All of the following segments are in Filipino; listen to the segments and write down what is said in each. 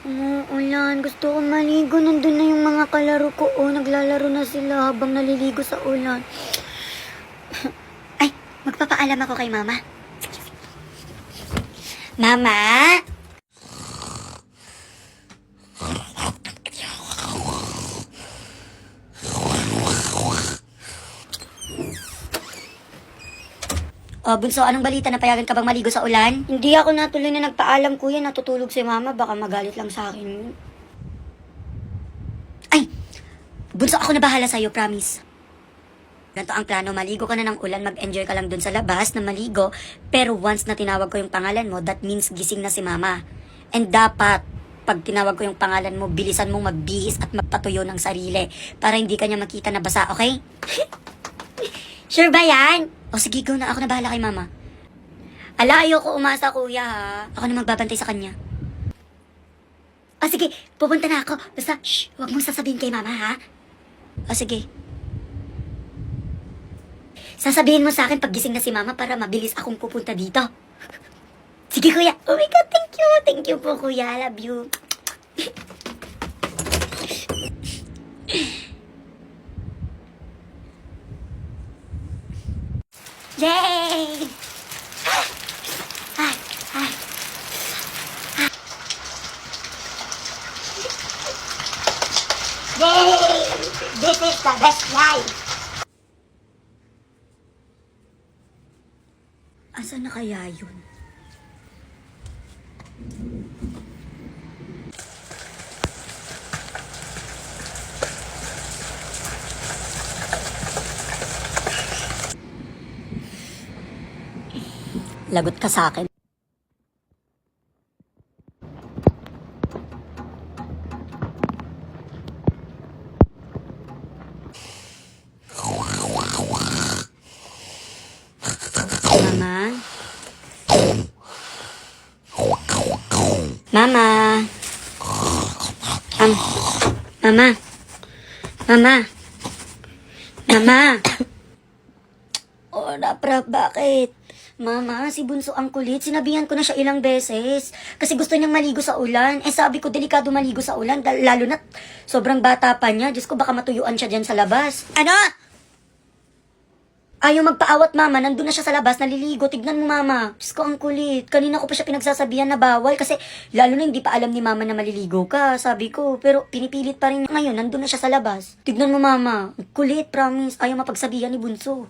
Umuulan. Gusto ko maligo. Nandun na yung mga kalaro ko. Oh, naglalaro na sila habang naliligo sa ulan. Ay, magpapaalam ako kay mama. Mama? Oh, bunso, anong balita? Napayagan ka bang maligo sa ulan? Hindi ako natuloy na nagpaalam, kuya. Natutulog si mama. Baka magalit lang sa akin. Ay! Bunso, ako na bahala sa'yo, promise. Ganito ang plano, maligo ka na ng ulan, mag-enjoy ka lang dun sa labas na maligo. Pero once na tinawag ko yung pangalan mo, that means gising na si mama. And dapat, pag tinawag ko yung pangalan mo, bilisan mong magbihis at magpatuyo ng sarili para hindi ka niya makita na basa, okay? Sure ba yan? O sige, go na. Ako na bahala kay mama. Ala, ayoko umasa, kuya, ha? Ako na magbabantay sa kanya. O sige, pupunta na ako. Basta, shh, huwag mong sasabihin kay mama, ha? O sige. Sasabihin mo sa akin pag gising na si mama para mabilis akong pupunta dito. Sige, kuya. Oh my God, thank you. Thank you po, kuya. I love you. Yay! Ay, ay. Yay! This is the best life! Asan na kaya yun? Lagot ka sa akin. Mama? Mama? Mama? Mama? Mama? Oh, napra, bakit? Mama, si Bunso ang kulit. Sinabihan ko na siya ilang beses. Kasi gusto niyang maligo sa ulan. Eh sabi ko, delikado maligo sa ulan. Lalo na sobrang bata pa niya. Diyos ko, baka matuyuan siya dyan sa labas. Ano? Ayaw magpaawat, mama. Nandun na siya sa labas, naliligo. Tignan mo, mama. Diyos ko, ang kulit. Kanina ko pa siya pinagsasabihan na bawal. Kasi lalo na hindi pa alam ni mama na maliligo ka. Sabi ko, pero pinipilit pa rin. Ngayon, nandun na siya sa labas. Tignan mo, mama. Ang kulit, promise. Ayaw mapagsabihan ni Bunso.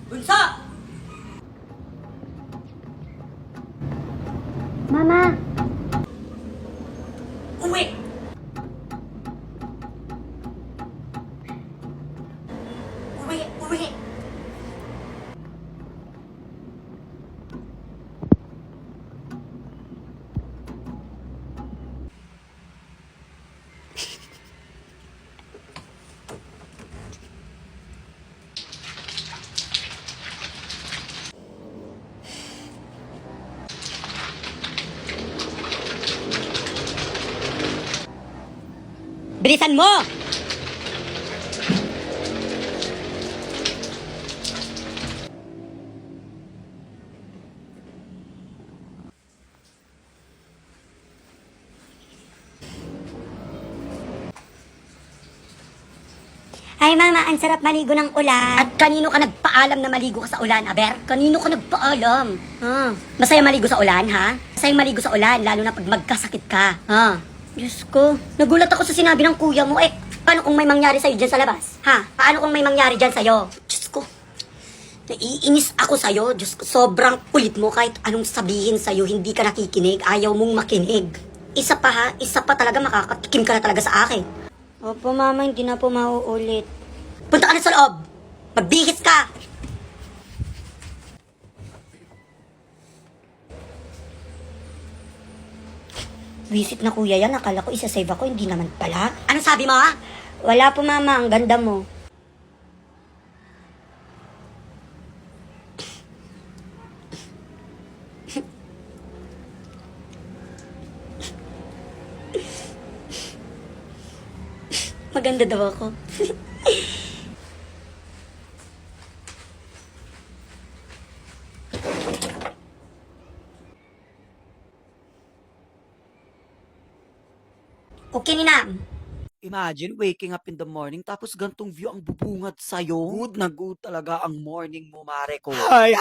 Bunso! Mama! Uwi! Uwi! Bilisan mo! Ay, mama, ang sarap maligo ng ulan. At kanino ka nagpaalam na maligo ka sa ulan, Aber? Kanino ka nagpaalam? Masaya maligo sa ulan, ha? Masaya maligo sa ulan, lalo na pag magkasakit ka, ha? Diyos ko, nagulat ako sa sinabi ng kuya mo. Eh, paano kung may mangyari sa'yo dyan sa labas? Ha? Paano kung may mangyari dyan sa'yo? Diyos ko, naiinis ako sa'yo. Diyos ko, sobrang kulit mo. Kahit anong sabihin sa'yo, hindi ka nakikinig. Ayaw mong makinig. Isa pa, ha? Isa pa talaga, makakatikim ka na talaga sa akin. Opo, mama, hindi na po mauulit. Punta ka na sa loob! Magbihis ka! Visit na kuya yan. Akala ko isa-save ako. Hindi naman pala. Ano sabi mo, ha? Wala po, mama. Ang ganda mo. Maganda daw ako. Okay, Ninang. Imagine waking up in the morning tapos gantong view ang bubungad sa'yo. Good na good talaga ang morning mo, mare ko. Hi,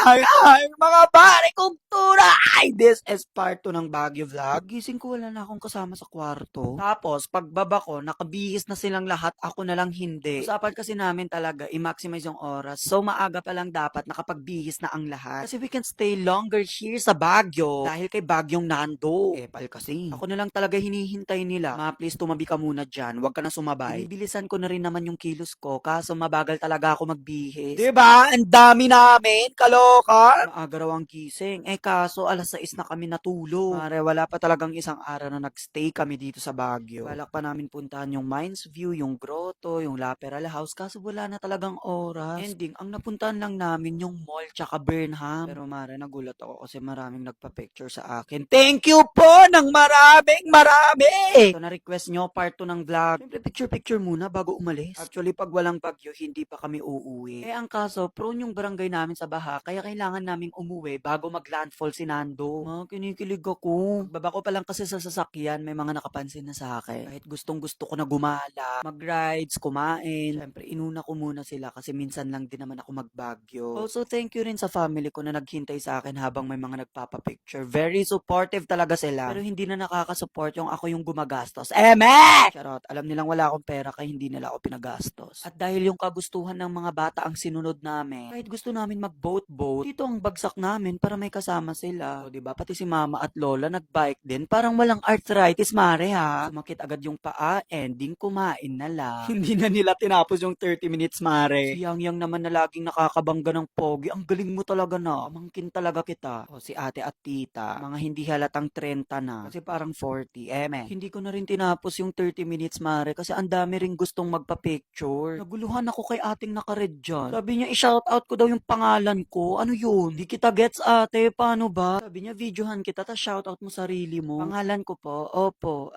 mga pare kong tunay! This is part 2 ng Baguio Vlog. Gising ko wala na akong kasama sa kwarto. Tapos, pagbaba ko, nakabihis na silang lahat, ako na lang hindi. Usapan kasi namin talaga, i-maximize yung oras. So, maaga pa lang dapat nakapagbihis na ang lahat. Kasi we can stay longer here sa Baguio. Dahil kay Bagyong Nando. Pal kasi. Ako na lang talaga hinihintay nila. Ma, please tumabi ka muna dyan. Huwag ka na sumabay. Binibilisan ko na rin naman yung kilos ko, kaso mabagal talaga ako magbihis. Diba? Ang dami namin! Kaloka! Maaga raw ang gising. Kaso alas 6 na kami natulog. Mare, wala pa talagang isang araw na nagstay kami dito sa Baguio. Balak pa namin puntahan yung Mines View, yung Grotto, yung Laperal House, kaso wala na talagang oras. Ending, ang napuntahan lang namin yung mall tsaka Burnham. Pero mare, nagulat ako kasi maraming nagpa-picture sa akin. Thank you po ng marami! So, na-request nyo part 2 ng vlog. Siyempre, picture muna bago umalis. Actually, pag walang bagyo, hindi pa kami uuwi. Ang kaso, prone yung barangay namin sa baha, kaya kailangan naming umuwi bago mag-landfall si Nando. Kinikilig ako. Baba ko pa lang kasi sa sasakyan, may mga nakapansin na sa akin. Kahit gustong gusto ko na gumala, mag-rides, kumain. Siyempre, inuna ko muna sila kasi minsan lang din naman ako magbagyo. Also, thank you rin sa family ko na naghintay sa akin habang may mga nagpapapicture. Very supportive talaga sila. Pero hindi na nakakasupport yung ako yung gumagastos. Charot, alam nilang wala akong pera kaya hindi nila ako pinagastos. At dahil yung kagustuhan ng mga bata ang sinunod namin, kahit gusto namin mag-boat, dito ang bagsak namin para may kasama sila. O diba, pati si mama at lola nagbike din, parang walang arthritis mare ha. Sumakit agad yung paa, ending kumain na lang. Hindi na nila tinapos yung 30 minutes mare. Si Yang naman na laging nakakabangga ng pogi, ang galing mo talaga na, mangkin talaga kita. O si ate at tita, mga hindi halatang 30 na, kasi parang 40, hindi ko na rin tinapos yung 30 minutes mare kasi ang dami ring gustong magpa-picture. Naguluhan ako kay ating naka-red dyan. Sabi niya i-shoutout ko daw yung pangalan ko. Ano yun? Di kita gets ate, paano ba? Sabi niya videohan kita tas shoutout mo sarili mo. Pangalan ko po, opo.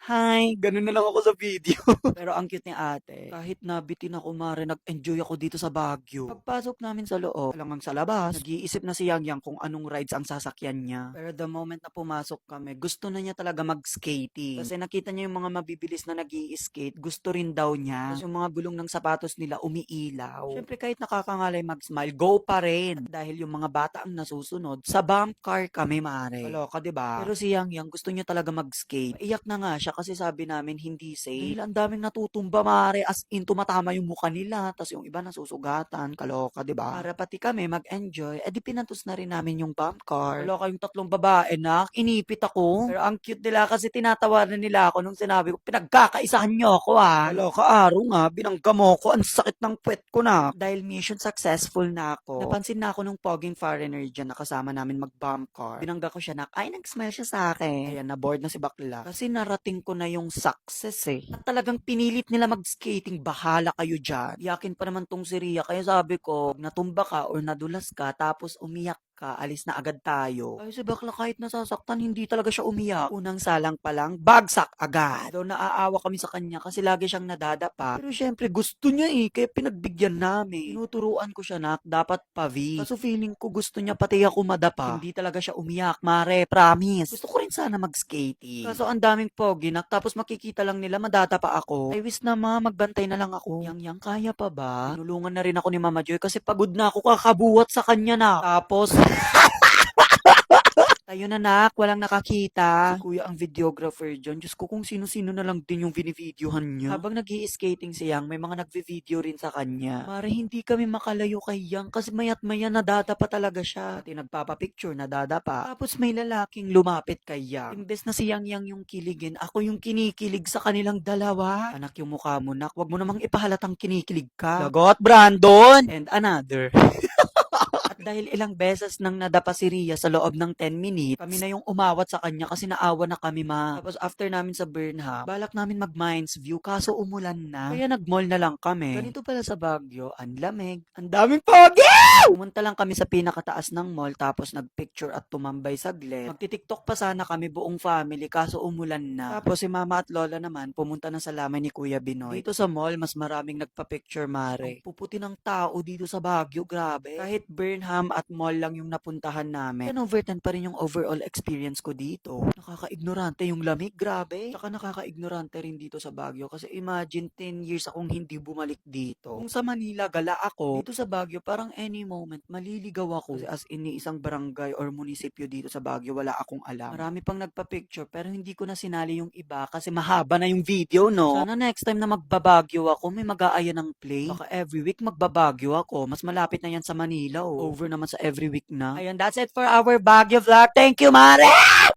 Hi. Ganun na lang ako sa video. Pero ang cute ni ate. Kahit nabitin ako mare, nag-enjoy ako dito sa Baguio. Pagpasok namin sa loob, alangang sa labas, nag-iisip na si Yang kung anong rides ang sasakyan niya. Pero the moment na pumasok kami, gusto na niya talaga mag-skating. Kasi nakita niya yung mga mabibilis na nag-i-skate, gusto rin daw niya. Tapos yung mga gulong ng sapatos nila umiilaw. Siyempre kahit nakakangalay mag-smile, go pa rin. Dahil yung mga bata ang nasusunod, sa bump car kami mare. Kaloka, diba? Pero si Yang gusto niya talaga mag-skate. Iyak na nga siya kasi sabi namin hindi safe. Dahil ang daming natutumba mare, as in tumatama yung mukha nila, tapos yung iba nasusugatan. Kaloka, diba? Para pati kami mag-enjoy, di pinantos na rin namin yung bump car. Kaloka yung tatlong babae na, inipit ako. Pero ang cute nila kasi tinatawanan nila ako nung sinabi ko, pinagkakaisahan niyo ako ha. Kaloka araw nga, binangga mo ko, ang sakit ng puwet ko na. Dahil mission successful na ako, napansin na ako nung poging foreigner dyan na kasama namin mag-bump car. Binangga ko siya na, ay nag-smile siya sa akin. Ayan, na-board na si bakla. Kasi narating ko na yung success At talagang pinilit nila mag-skating, bahala kayo dyan. Yakin pa naman tong si Ria, kaya sabi ko, natumba ka or nadulas ka, tapos umiyak ka, alis na agad tayo. Ay, si bakla kahit nasasaktan, hindi talaga siya umiyak. Unang salang pa lang, bagsak agad. Though naaawa kami sa kanya kasi lagi siyang nadadapa. Pero syempre, gusto niya kaya pinagbigyan namin. Tinuturuan ko siya na dapat pavi. Kaso feeling ko gusto niya pati ako madapa. Hindi talaga siya umiyak, mare, promise. Gusto ko rin sana mag-skating. Kaso ang daming pogi tapos makikita lang nila madadapa ako. I wish na magbantay na lang ako. Yang kaya pa ba? Tinulungan na rin ako ni Mama Joy kasi pagod na ako kakabuhat sa kanya na. Tapos, tayo na nak, walang nakakita. Si kuya ang videographer dyan. Diyos ko kung sino-sino na lang din yung binivideohan niya. Habang nag-i-skating si Yang, may mga nagvi-video rin sa kanya. Mare, hindi kami makalayo kay Yang kasi mayat maya nadadapa talaga siya. Pati nagpapapicture, nadadapa. Tapos may lalaking lumapit kay Yang. Imbes na si Yang yung kiligin, ako yung kinikilig sa kanilang dalawa. Anak yung mukha mo nak, wag mo namang ipahalatang kinikilig ka. Lagot, Brandon! And another. Dahil ilang beses nang nadapa si Ria sa loob ng 10 minutes, kami na yung umawat sa kanya kasi naawa na kami Tapos after namin sa Burnham, balak namin mag-Mines View kaso umulan na. Kaya nag-mall na lang kami. Ganito pala sa Baguio, ang lamig, ang daming pogi! Pumunta lang kami sa pinakataas ng mall tapos nagpicture at tumambay saglit. Magti-TikTok pa sana kami buong family kaso umulan na. Tapos si mama at lola naman pumunta na sa lamay ni Kuya Binoy. Dito sa mall, mas maraming nagpa-picture mare. Ang puputi ng tao dito sa Baguio, grabe. Kahit Burnham at mall lang yung napuntahan namin. 10 over 10 pa rin yung overall experience ko dito. Nakaka-ignorante yung lamig, grabe. Tsaka nakaka-ignorante rin dito sa Baguio kasi imagine 10 years akong hindi bumalik dito. Kung sa Manila gala ako, dito sa Baguio parang any moment maliligaw ako. Kasi as in isang barangay or munisipyo dito sa Baguio wala akong alam. Marami pang nagpa-picture pero hindi ko na sinali yung iba kasi mahaba na yung video, no? Sana next time na magbabagyo ako may mag-aaya ng play. Baka every week magbabagyo ako. Mas malapit na yan sa Manila, oh. Over naman sa every week na. Ayun, that's it for our Baguio vlog. Thank you, Mare!